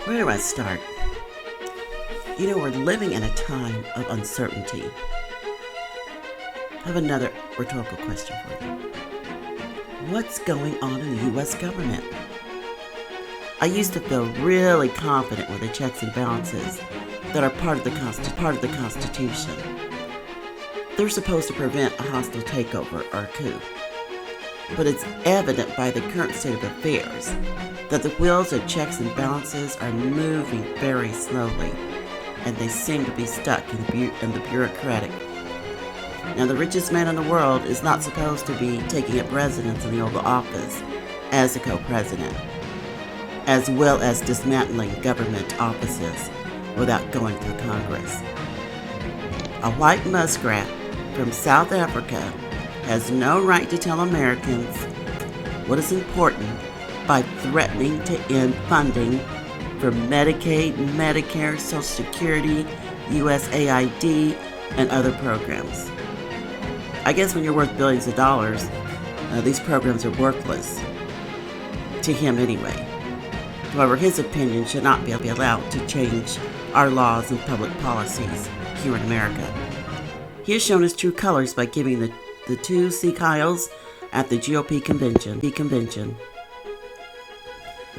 Where do I start? We're living in a time of uncertainty. I have another rhetorical question for you. What's going on in the U.S. government? I used to feel really confident with the checks and balances that are part of the Constitution. They're supposed to prevent a hostile takeover or a coup. But it's evident by the current state of affairs that the wheels of checks and balances are moving very slowly, and they seem to be stuck in the bureaucratic. Now, the richest man in the world is not supposed to be taking up residence in the Oval Office as a co-president, as well as dismantling government offices without going through Congress. A white muskrat from South Africa has no right to tell Americans what is important by threatening to end funding for Medicaid, Medicare, Social Security, USAID, and other programs. I guess when you're worth billions of dollars, these programs are worthless. To him anyway. However, his opinion should not be allowed to change our laws and public policies here in America. He has shown his true colors by giving the two Sikh Isles at the GOP convention.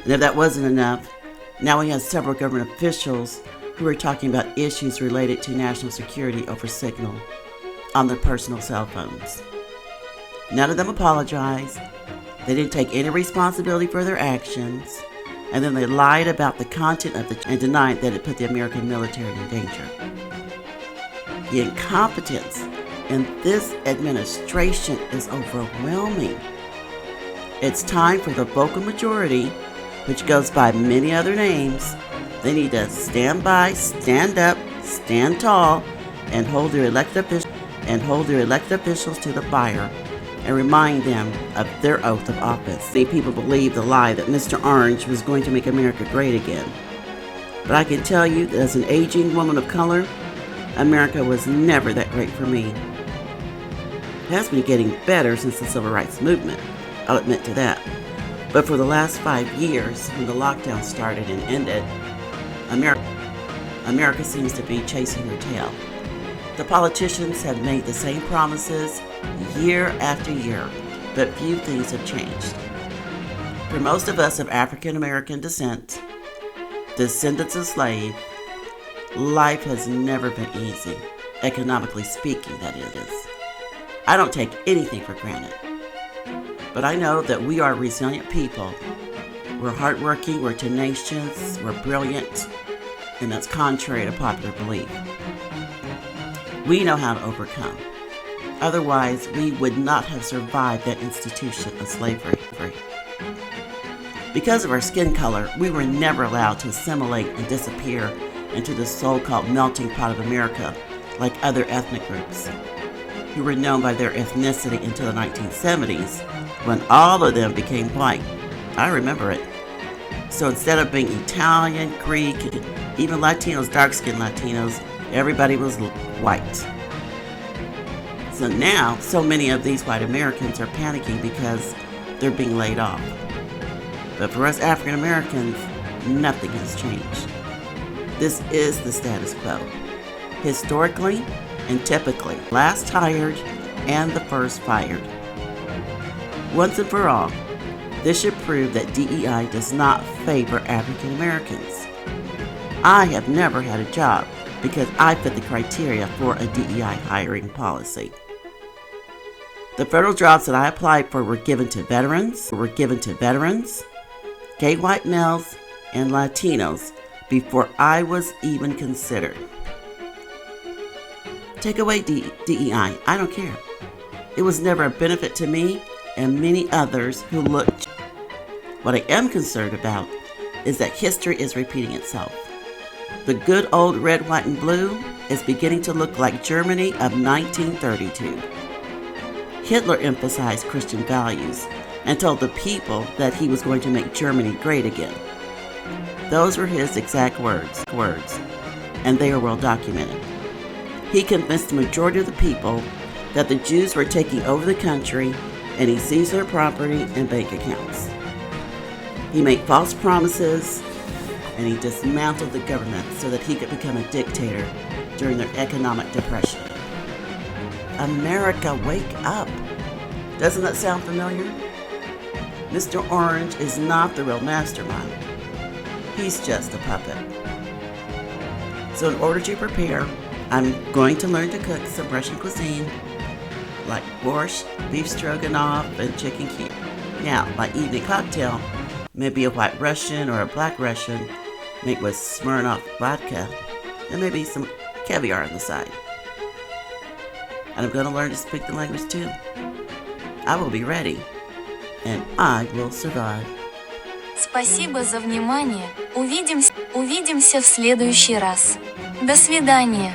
And if that wasn't enough, now he has several government officials who are talking about issues related to national security over Signal on their personal cell phones. None of them apologized. They didn't take any responsibility for their actions, and then they lied about the content of and denied that it put the American military in danger. The incompetence in this administration is overwhelming. It's time for the vocal majority, which goes by many other names. They need to stand by, stand up, stand tall, and hold their elected officials to the fire and remind them of their oath of office. Many people believe the lie that Mr. Orange was going to make America great again. But I can tell you that as an aging woman of color, America was never that great for me. It has been getting better since the civil rights movement, I'll admit to that. But for the last 5 years, when the lockdown started and ended, America seems to be chasing her tail. The politicians have made the same promises year after year, but few things have changed. For most of us of African American descent, descendants of slaves, life has never been easy, economically speaking, that is. I don't take anything for granted, but I know that we are resilient people. We're hardworking, we're tenacious, we're brilliant, and that's contrary to popular belief. We know how to overcome. Otherwise, we would not have survived that institution of slavery. Because of our skin color, we were never allowed to assimilate and disappear into the so-called melting pot of America like other ethnic groups who were known by their ethnicity until the 1970s, when all of them became white. I remember it. So instead of being Italian, Greek, even Latinos, dark-skinned Latinos, everybody was white. So now, so many of these white Americans are panicking because they're being laid off. But for us African Americans, nothing has changed. This is the status quo. Historically and typically, last hired and the first fired. Once and for all, this should prove that DEI does not favor African Americans. I have never had a job because I fit the criteria for a DEI hiring policy. The federal jobs that I applied for were given to veterans, gay white males, and Latinos before I was even considered. Take away DEI, I don't care. It was never a benefit to me and many others who looked. What I am concerned about is that history is repeating itself. The good old red, white, and blue is beginning to look like Germany of 1932. Hitler emphasized Christian values and told the people that he was going to make Germany great again. Those were his exact words, and they are well documented. He convinced the majority of the people that the Jews were taking over the country, and he seized their property and bank accounts. He made false promises and he dismantled the government so that he could become a dictator during their economic depression. America, wake up! Doesn't that sound familiar? Mr. Orange is not the real mastermind. He's just a puppet. So in order to prepare, I'm going to learn to cook some Russian cuisine, like borscht, beef stroganoff, and chicken kyiv. Now, my evening cocktail may be a white Russian or a black Russian made with Smirnoff vodka, and maybe some caviar on the side. And I'm going to learn to speak the language too. I will be ready, and I will survive. Спасибо за внимание. Увидимся в следующий раз. До свидания.